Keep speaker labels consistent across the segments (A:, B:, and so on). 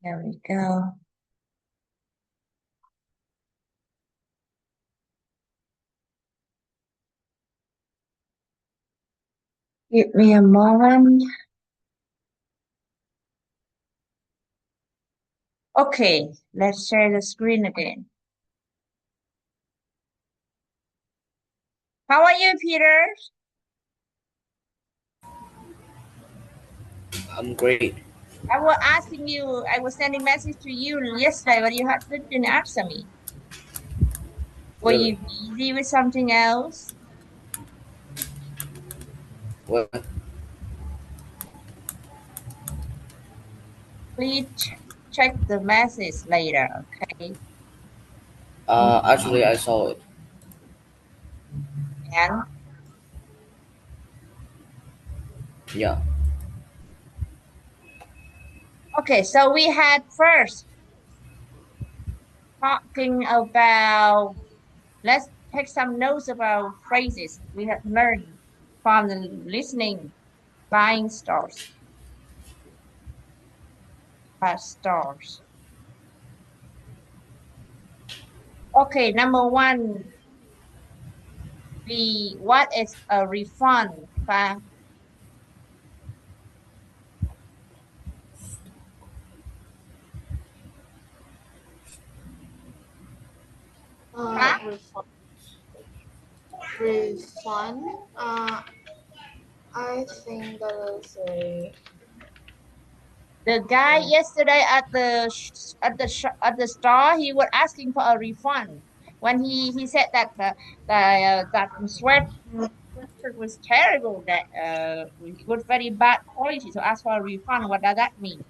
A: There we go. Give me a moment. Okay, let's share the screen again. How are you, Peter?
B: I'm great.
A: I was asking you, I was sending message to you yesterday, but you didn't answer me. Were you
B: Really?
A: busy with something else?
B: What?
A: Please check the message later, okay?
B: Actually, I saw it.
A: And
B: Yeah.
A: okay, so we had first talking about, let's take some notes about phrases we have learned from the listening buying stores, stores. Okay, number one, what is a refund? Huh?
C: Refund. Refund. I think that is a.
A: The guy yesterday at the store, he was asking for a refund when he said that that sweatshirt was terrible, that it was very bad quality. So ask for a refund. What does that mean?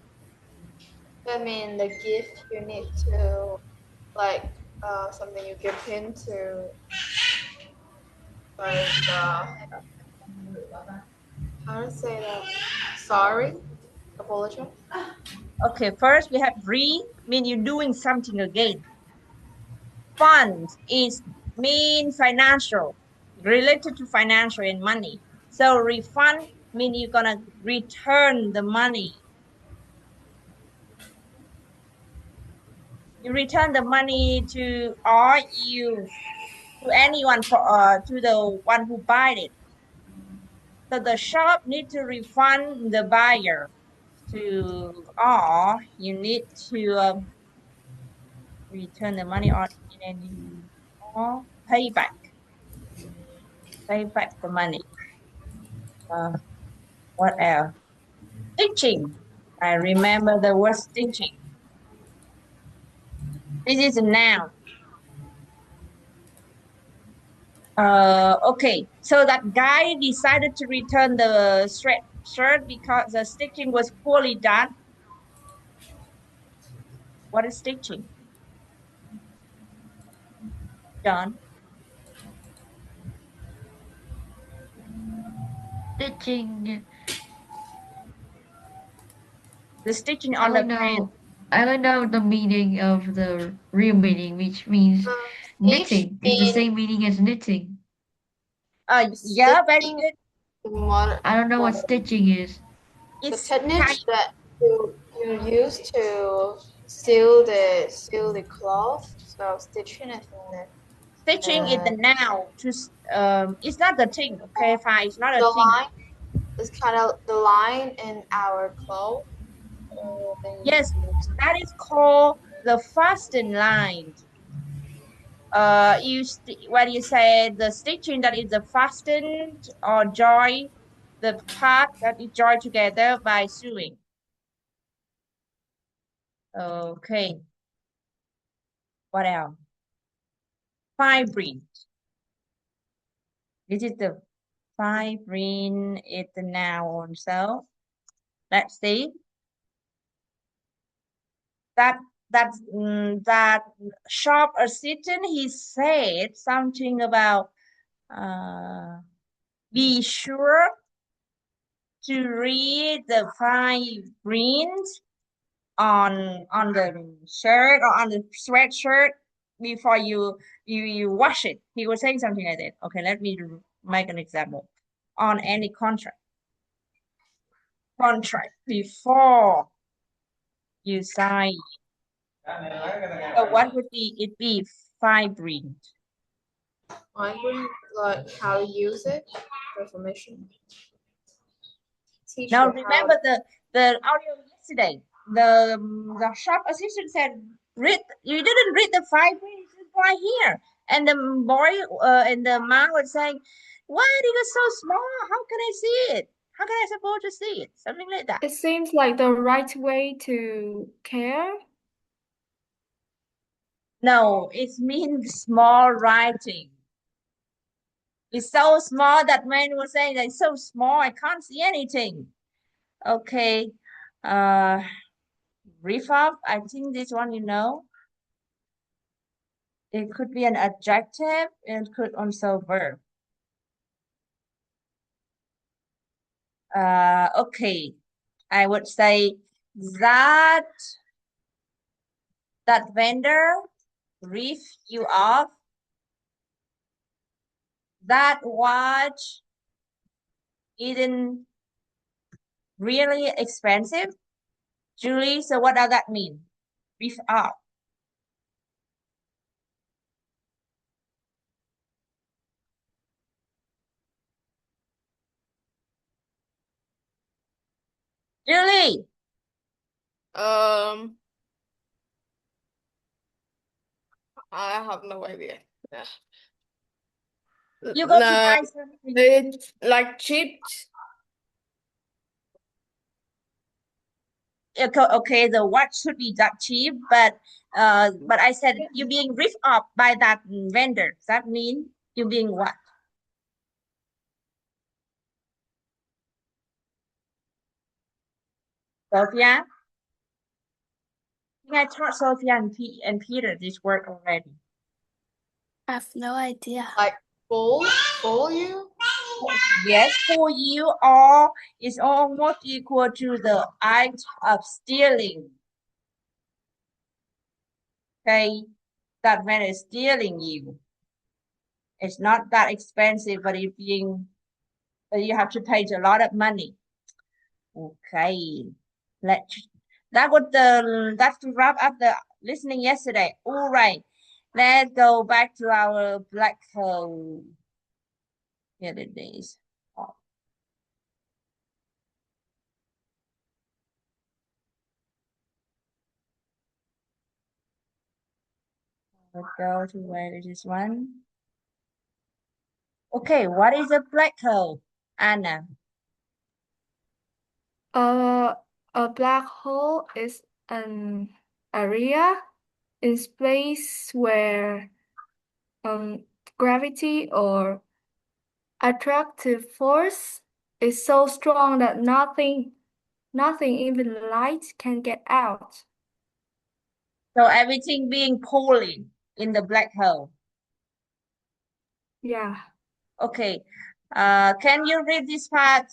C: I mean, the gift you need to like something you give him to like how to say that? Sorry, apologize.
A: Okay, first we have mean you're doing something again. Fund is mean financial, related to financial and money. So refund mean you're gonna return the money. You return the money to, or you, to anyone, for to the one who bought it. So the shop need to refund the buyer to, or you need to return the money, or in any, or pay back the money. Uh, what else? Stitching. I remember the word stitching. This is a noun. Okay, so that guy decided to return the shirt because the stitching was poorly done. What is stitching? Done.
D: Stitching.
A: The stitching
D: I
A: on the
D: don't
A: pants.
D: know. I don't know the meaning of the real meaning, which means
C: Stitch
D: knitting. It's the
C: in
D: same meaning as knitting.
A: Yeah, very
C: stitching
A: good.
C: what
D: I don't know what stitching is.
C: the
A: It's
C: technique
A: kind.
C: that you use to seal the cloth. So stitching, I think that
A: Stitching is
C: uh,
A: the noun. It's not the thing. Okay, fine. It's not a
C: the
A: thing.
C: line is kind of the line in our cloth. Then
A: Yes,
C: you use
A: that is called the fasten line. When you say the stitching, that is the fastened or join the part that is joined together by sewing. Okay, what else? Fibrin. This is the fibrin is the noun. So let's see that that shop assistant, he said something about uh, be sure to read the fibrin on the shirt or on the sweatshirt before you wash it. He was saying something like that. Okay, let me make an example. On any contract before You sigh. So what would it be? Vibrant.
C: Migrant, like how to use it, information. Teach
A: Now
C: you how.
A: remember the audio yesterday. The shop assistant said, "Read. You didn't read the vibrant. It's right here." And the boy and the man was saying, "Why it is so small? How can I see it? How can I supposed to see it?" Something like that.
E: It seems like the right way to care.
A: No, it means small writing. It's so small that man was saying that it's so small I can't see anything. Okay. Riff off. I think this one you know. It could be an adjective and could also verb. Okay. I would say that vendor riff you off. That watch isn't really expensive. Julie, so what does that mean? Riff off. Julie,
C: Um, I have no idea. Yeah.
A: you go to
C: No,
A: buy something.
C: it's like cheap.
A: Okay, the watch should be that cheap, but I said you being ripped off by that vendor. Does that mean you being what? Sophia? I taught Sophia and Peter this word already.
E: I have no idea.
C: Like fool you?
A: Yes, for you all is almost equal to the act of stealing. Okay, that man is stealing you. It's not that expensive, but you have to pay a lot of money. Okay, let's that's to wrap up the listening yesterday. All right, let's go back to our black hole. Here it is. Oh, let's go to where is this one? Okay, what is a black hole, Anna?
E: Uh, a black hole is an area in space where gravity or attractive force is so strong that nothing, even light, can get out.
A: So everything being pulling in the black hole.
E: Yeah.
A: Okay, can you read this part,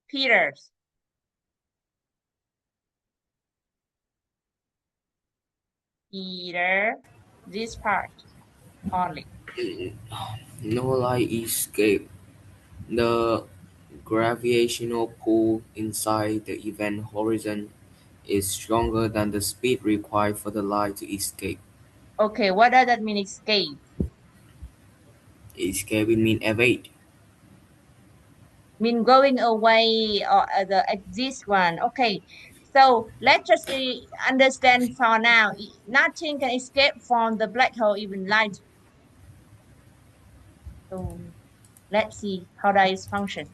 A: Peters? Peter, this part only.
B: No light escape. The gravitational pull inside the event horizon is stronger than the speed required for the light to escape.
A: Okay, what does that mean, escape?
B: Escape will mean evade.
A: Mean going away or this one. Okay, so let's just understand for now. Nothing can escape from the black hole, even light. So let's see how that is function.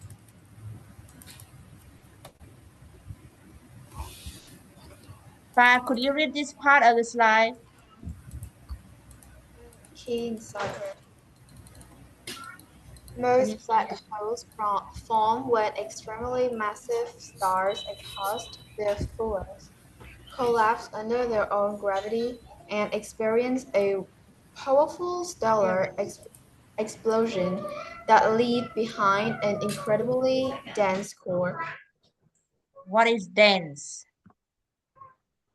A: Could you read this part of the slide?
C: Key inside.
A: Can you
C: Most
A: see
C: black
A: it?
C: holes form when extremely massive stars exhaust their fuels, collapse under their own gravity, and experience a powerful stellar explosion that leave behind an incredibly dense core.
A: What is dense?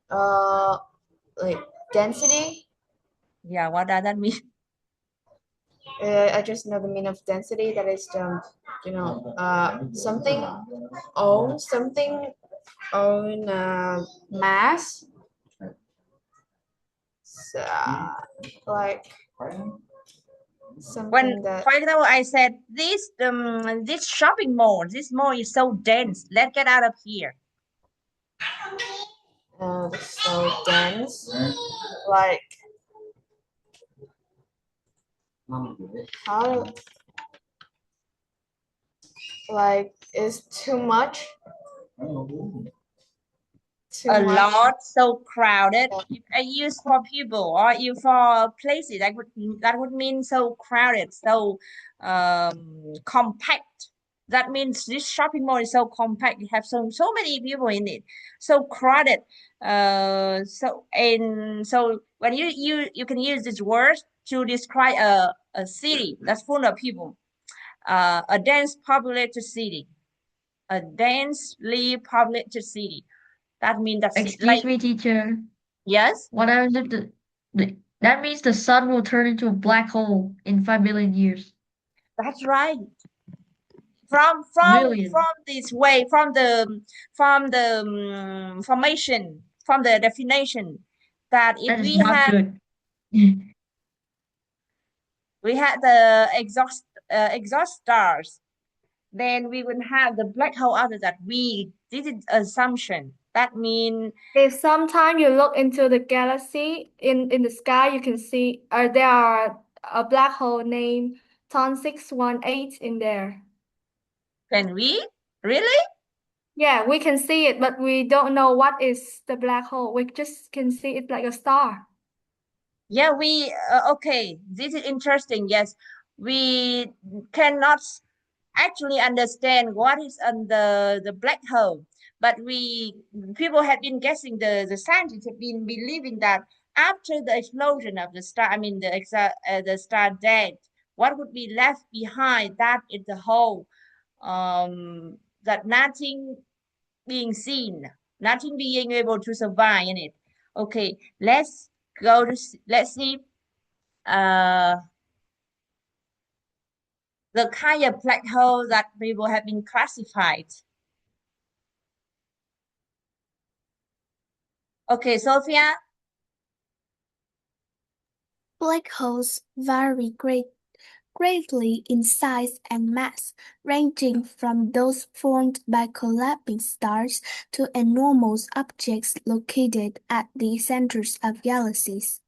C: Uh, like density.
A: Yeah, what does that mean?
C: I just know the meaning of density. That is something. Oh, something own mass. So, like
A: When,
C: something that
A: for example, I said this shopping mall, this mall is so dense. Let's get out of here.
C: so dense, like how, like is too much, too
A: A
C: much.
A: lot, so crowded. If I use for people or you for places, that would mean so crowded, so compact. That means this shopping mall is so compact. You have so many people in it, so crowded. So when you can use this word to describe a city that's full of people, a dense populated city, a densely populated city. That means that's it.
D: Excuse me, teacher.
A: Yes,
D: What happens if that means the sun will turn into a black hole in 5 billion years?
A: that's right. From
D: Million.
A: this way, from the formation, from the definition, that if
D: That is not good.
A: we had the exhaust stars, then we would have the black hole after that. We did an assumption. That means
E: If sometime you look into the galaxy in the sky, you can see there are a black hole named Ton 618 in there.
A: can we really?
E: Yeah, we can see it, but we don't know what is the black hole. We just can see it like a star.
A: Yeah, we okay. This is interesting. Yes, we cannot actually understand what is under the black hole, but people have been guessing. The scientists have been believing that after the explosion of the star, I mean the star dead, what would be left behind? That is the hole. That nothing being seen, nothing being able to survive in it. Okay, let's see uh the kind of black hole that people have been classified. Okay, Sophia,
F: Black holes vary greatly in size and mass, ranging from those formed by collapsing stars to enormous objects located at the centers of galaxies.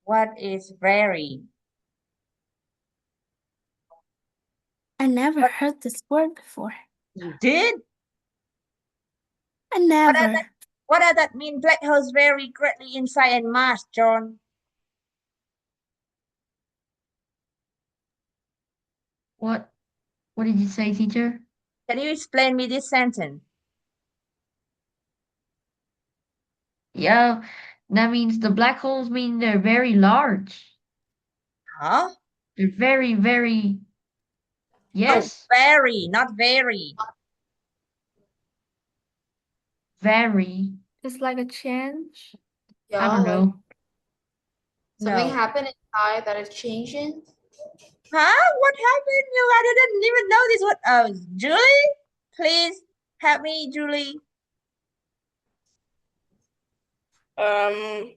A: what is very?
F: I never
A: What
F: heard this word before.
A: you did?
F: I
A: What does that
F: never.
A: what does that mean? Black holes vary greatly in size and mass, John.
D: What? What did you say, teacher?
A: Can you explain me this sentence?
D: Yeah, that means the black holes mean they're very large.
A: Huh?
D: They're very, very,
A: No,
D: yes,
A: very, not very.
D: very.
E: It's like a change.
D: I
C: Yeah,
D: don't
C: like
D: know.
C: something
A: No.
C: happened inside that is changing.
A: Huh? What happened? You I didn't even know this. What? Julie, please help me, Julie.
G: Um,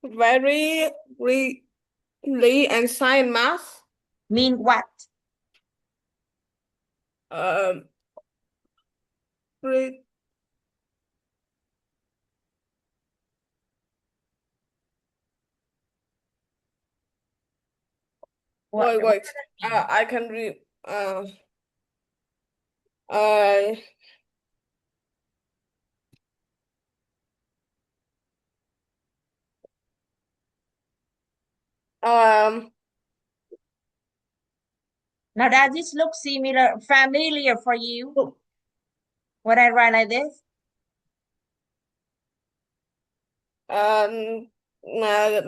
G: very really and science math.
A: Mean what?
G: Um, re,
A: What
G: wait.
A: does that mean?
G: I can read. Uh, um,
A: Now does this look familiar for you? When I write like this?
G: um,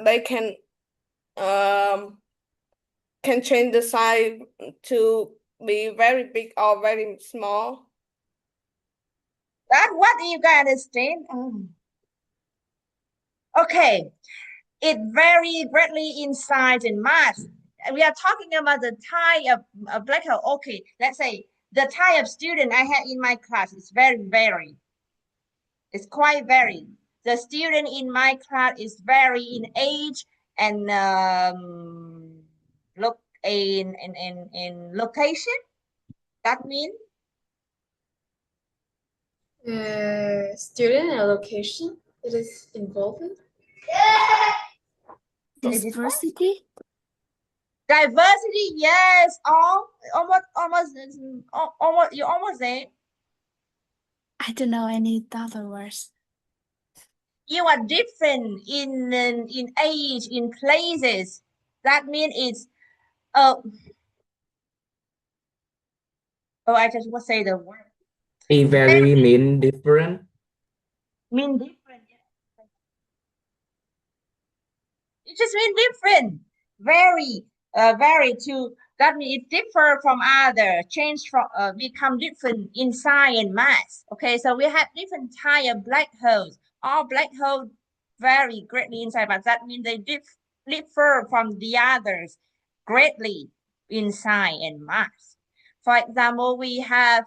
G: they can change the size to be very big or very small.
A: That what you can understand? Okay, it varies greatly in size and mass. We are talking about the type of a black hole. Okay, let's say the type of student I have in my class is very varied. It's quite varied. The student in my class is very in age and look in location. That means
C: Student and location it is involved.
F: Diversity?
A: diversity. Yes, almost. You almost there.
F: I don't know any other words.
A: You are different in age, in places. That means it's oh, I just want to say the word.
B: A very mean different.
A: Mean different. It just mean different. Very, very too. That means it differ from other, change from, become different in size and mass. Okay, so we have different type of black holes. All black holes vary greatly in size, but that means they differ from the others greatly in size and mass. For example, we have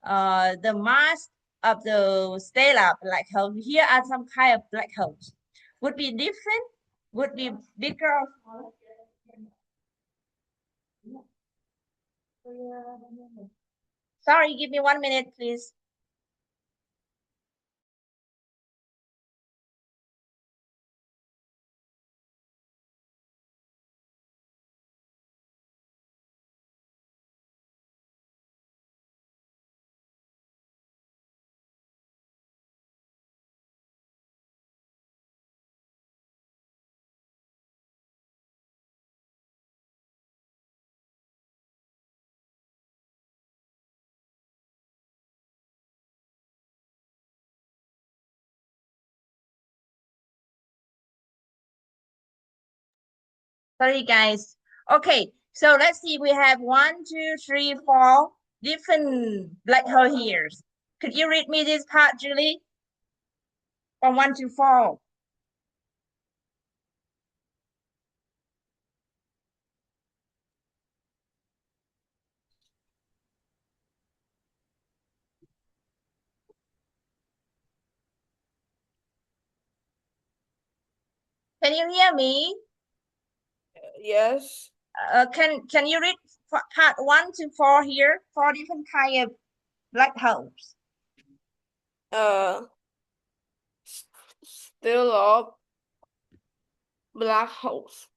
A: the mass of the stellar black hole. Here are some kind of black holes. Would be different, would be bigger or smaller. Sorry, give me 1 minute, please. Sorry, guys. Okay, so let's see. We have 1, 2, 3, 4 different black hole here. Could you read me this part, Julie? From 1 to 4. Can you hear me?
G: Yes.
A: Can you read part 1 to 4 here? 4 different kind of black holes.
G: Stellar black holes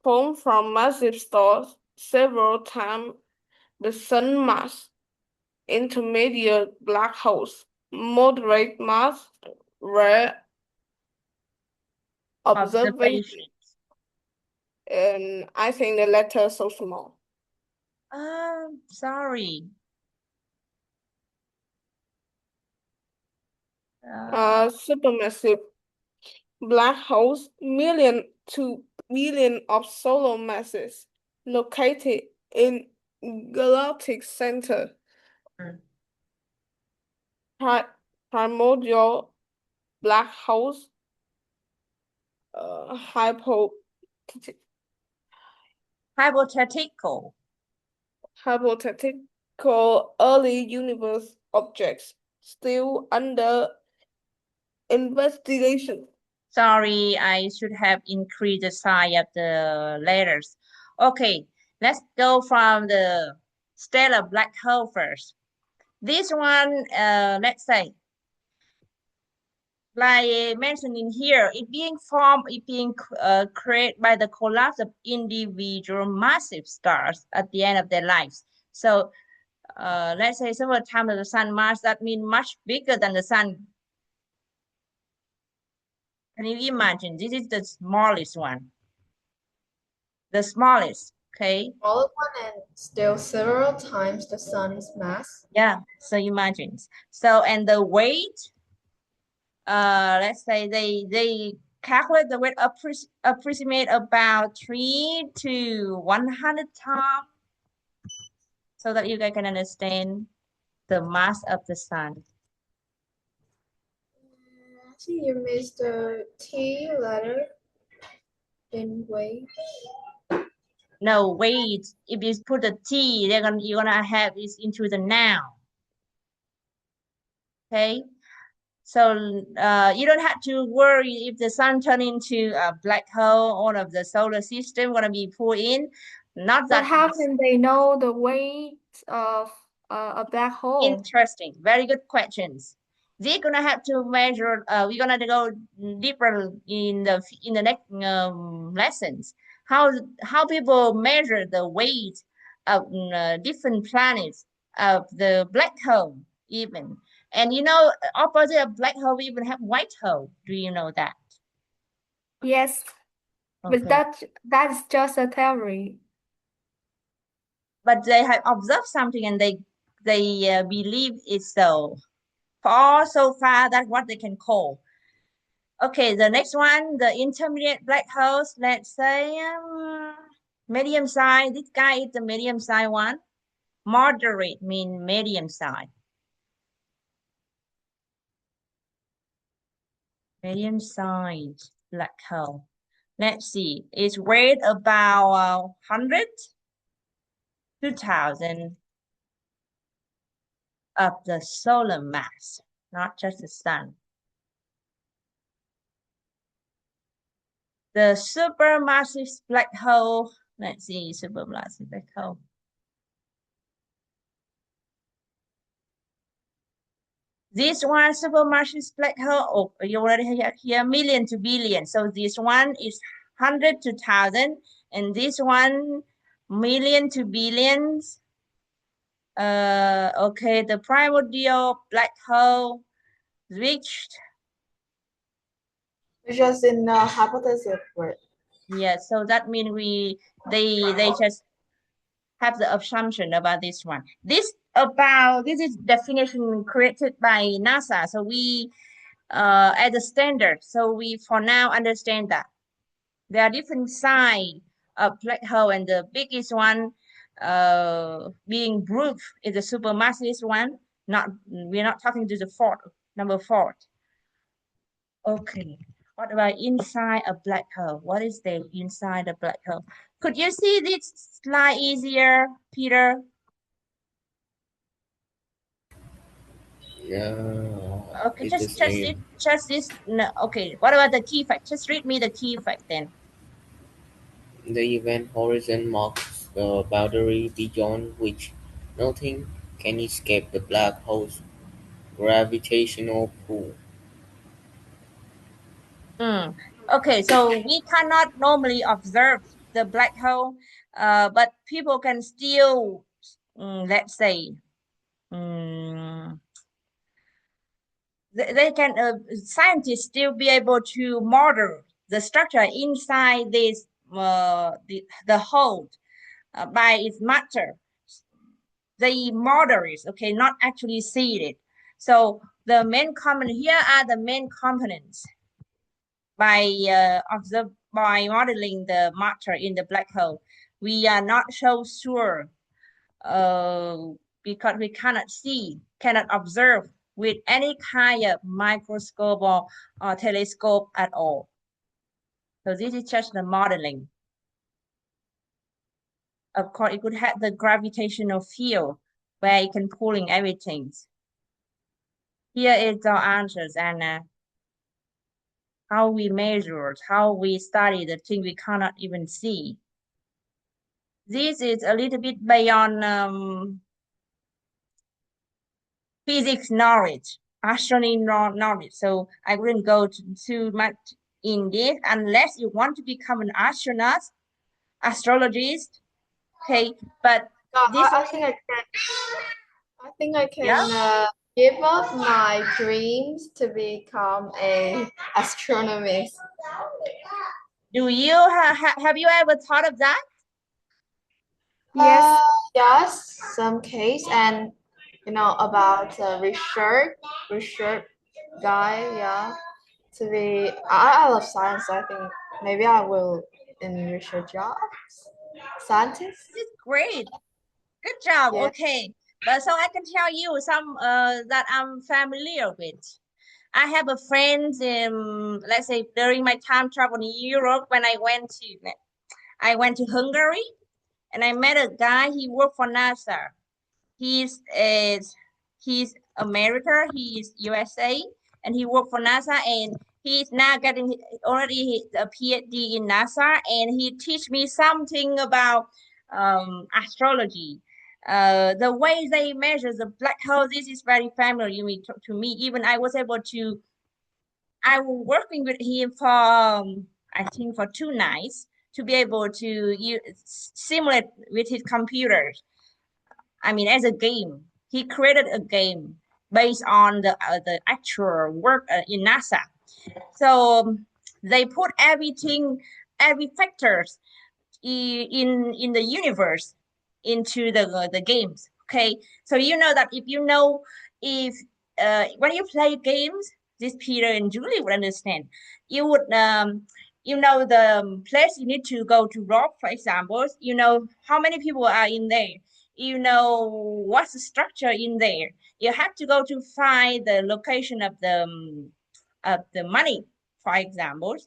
G: formed from massive stars several times the sun mass. Intermediate black holes, moderate mass, rare observation. And I think the letter is so small.
A: Sorry.
G: Supermassive black holes, million to billion of solar masses, located in galactic center. Primordial black holes,
A: Hypothetical.
G: hypothetical early universe objects still under investigation.
A: Sorry, I should have increased the size of the letters. Okay, let's go from the stellar black hole first. This one, let's say, like mentioned in here, it being formed, it being created by the collapse of individual massive stars at the end of their lives. So let's say several times the sun mass, that means much bigger than the sun. Can you imagine? This is the smallest one. The smallest, okay?
C: Smallest one and still several times the sun's mass.
A: Yeah, so imagine. So, and the weight, let's say they calculate the weight approximate about 3 to 100 times so that you guys can understand the mass of the sun.
C: I think you missed the T letter in weight.
A: No, wait. If you put a T, you're gonna have this into the noun. Okay. So you don't have to worry if the sun turn into a black hole, all of the solar system gonna be pulled in. Not
E: But
A: that
E: how can they know the weight of a black hole?
A: interesting. Very good questions. They're gonna have to measure. We're gonna go deeper in the next lessons. How people measure the weight of different planets of the black hole even. And you know, opposite of black hole, we even have white hole. Do you know that?
E: Yes, but
A: Okay.
E: that's just a theory.
A: But they have observed something and they believe it's so far so far that's what they can call. Okay, the next one, the intermediate black holes. Let's say medium size. This guy is the medium size one. Moderate mean medium size. Medium size black hole. Let's see. It's weight about 100 to 1,000 of the solar mass, not just the sun. The supermassive black hole. Let's see, supermassive black hole. This one, supermassive black hole, oh, you already have here, million to billion. So this one is 100 to 1,000, and this one, million to billions. Okay, the primordial black hole reached,
C: Just in hypothesis word.
A: yeah, so that means they just have the assumption about this one. This is definition created by NASA. So we as a standard. So we for now understand that there are different size of black hole, and the biggest one being proof is the supermassive one. Not we're not talking to the fourth number four. Okay. What about inside a black hole? What is the inside a black hole? Could you see this slide easier, Peter? Okay,
B: It's the same.
A: just this. No, okay. What about the key fact? Just read me the key fact then.
B: The event horizon marks the boundary beyond which nothing can escape the black hole's gravitational pull.
A: Mm. Okay, so we cannot normally observe the black hole, but people can still, let's say, mm, they can scientists still be able to model the structure inside this the hole by its matter. They model it, okay, not actually see it. So the main component here are the main components by by modeling the matter in the black hole. We are not so sure uh, because we cannot see, cannot observe with any kind of microscope or telescope at all. So this is just the modeling. Of course, it could have the gravitational field where it can pulling everything. Here is our answers, Anna. How we measure, how we study the thing we cannot even see. This is a little bit beyond physics knowledge, astronomy knowledge. So I wouldn't go too much in this unless you want to become an astronaut, astrologist. Okay, but
C: No,
A: this,
C: I think I can. I think I
A: yeah.
C: can give up my dreams to become a astronomist.
A: Do you have you ever thought of that?
E: Yes,
C: Yes, some case and about research guy, yeah. To be, I love science. I think maybe I will in research jobs, scientist.
A: This is great. Good job.
C: Yeah.
A: Okay. But so I can tell you some that I'm familiar with. I have a friend, let's say during my time travel in Europe when I went to Hungary. and I met a guy. He worked for NASA. He's he's America. He's USA, and he worked for NASA. And he's now getting already a PhD in NASA. And he teach me something about astrology. The way they measure the black hole. This is very familiar to me. Even I was able to. I was working with him for I think for 2 nights to be able to simulate with his computers. I mean, as a game. He created a game based on the actual work in NASA. So they put everything, every factors in the universe into the games. Okay, so you know that if you know if when you play games, this Peter and Julie would understand. You would you know the place you need to go to rob, for example. You know how many people are in there. You know what's the structure in there. You have to go to find the location of the money, for example.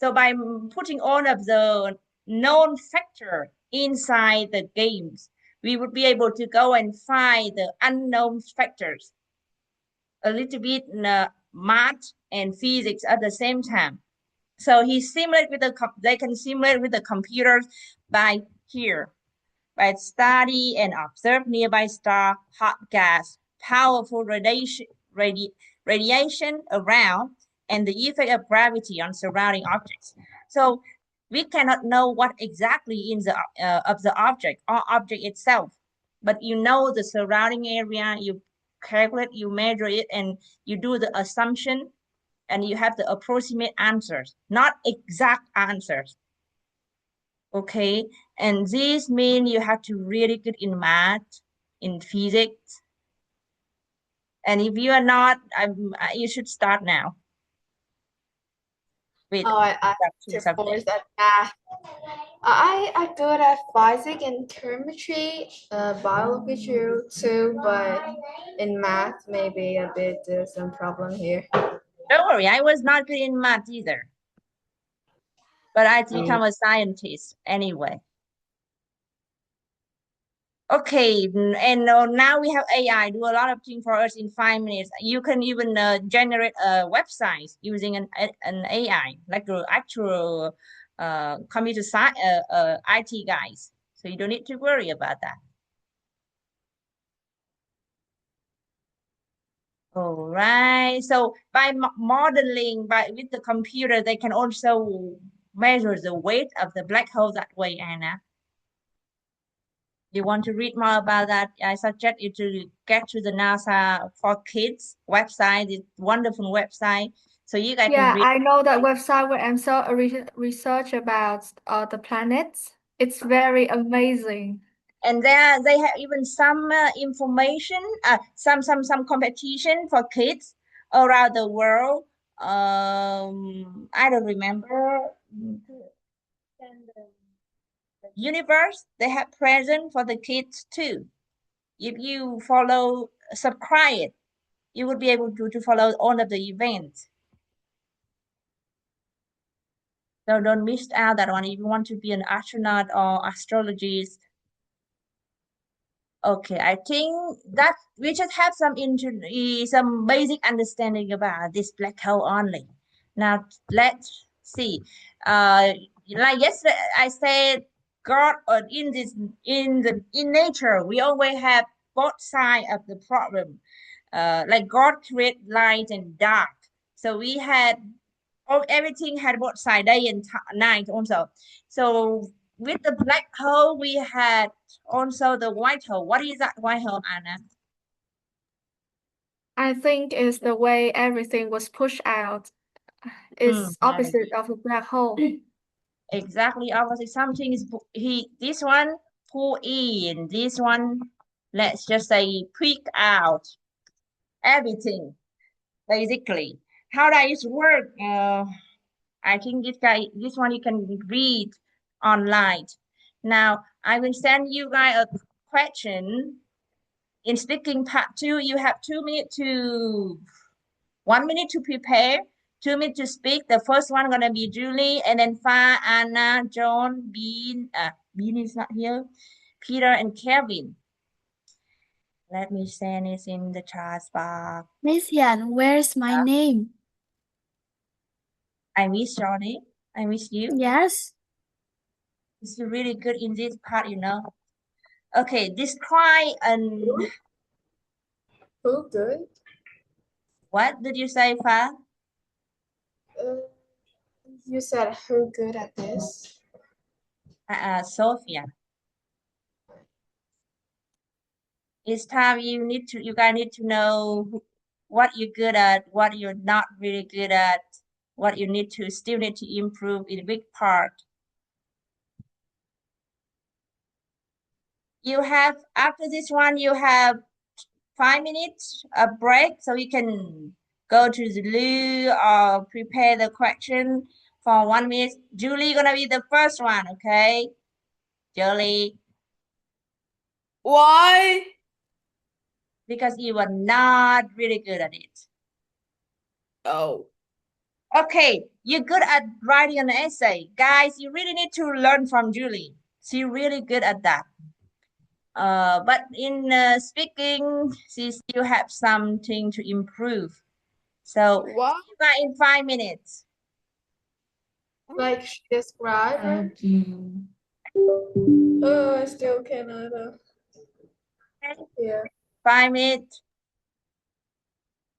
A: So by putting all of the known factor inside the games, we would be able to go and find the unknown factors, a little bit math and physics at the same time. So he simulate with they can simulate with the computers by here, by study and observe nearby star, hot gas, powerful radiation around, and the effect of gravity on surrounding objects. So we cannot know what exactly in the of the object or object itself, but you know the surrounding area. You calculate, you measure it, and you do the assumption, and you have the approximate answers, not exact answers. Okay, and this means you have to really good in math, in physics, and if you are not, you should start now with
C: Oh, I
A: that two
C: to
A: subjects.
C: force that math. I good at physics and chemistry, biology too, but in math maybe a bit some problem here.
A: Don't worry, I was not good in math either, but I become a scientist anyway. Okay, and now we have AI do a lot of things for us in 5 minutes. You can even generate a website using an AI, like the actual computer science IT guys. So you don't need to worry about that. All right. So by modeling by with the computer, they can also measure the weight of the black hole that way, Anna. You want to read more about that? I suggest you to get to the NASA for Kids website. It's wonderful website. So you guys can
E: Yeah,
A: read.
E: I know that website where answer a research about the planets. It's very amazing.
A: And there they have even some information, some competition for kids around the world. I don't remember. And the universe they have present for the kids too. If you follow, subscribe, you would be able to follow all of the events. So don't miss out that one if you want to be an astronaut or astrologist. Okay, I think that we just have some basic understanding about this black hole only. Now let's see. Like yesterday I said, God in nature we always have both sides of the problem. Like God create light and dark. So we had everything had both side day and night also. So with the black hole, we had also the white hole. What is that white hole, Anna?
E: I think it's the way everything was pushed out. It's
A: Right.
E: opposite of a black hole.
A: Exactly opposite. Something is this one pull in, this one let's just say pick out everything basically. How does it work? I think this one you can read online. Now I will send you guys a question. In speaking part two, you have 2 minutes to 1 minute to prepare 2 minutes to speak. The first one gonna be Julie, and then Fa, Anna, John, Bean. Bean is not here. Peter and Kevin. Let me send this in the chat box.
F: Miss Yan, where's my name?
A: I miss Johnny. I miss you.
F: Yes.
A: It's really good in this part, you know. Okay, describe and
C: Who good?
A: what did you say, Fa?
C: You said who good at this?
A: Sophia. It's time you guys need to know what you're good at, what you're not really good at, what you still need to improve in which part. You have, after this one, you have 5 minutes a break so you can go to the loo or prepare the question for 1 minute. Julie gonna be the first one, okay? Julie,
G: Why?
A: because you were not really good at it.
G: Oh.
A: Okay, you're good at writing an essay. Guys, you really need to learn from Julie. She's really good at that. But in speaking, she still have something to improve. So,
G: What?
A: see you guys in 5 minutes.
C: Like she described her?
D: Okay.
C: Oh, I still cannot.
A: Okay?
C: Yeah.
A: 5 minutes.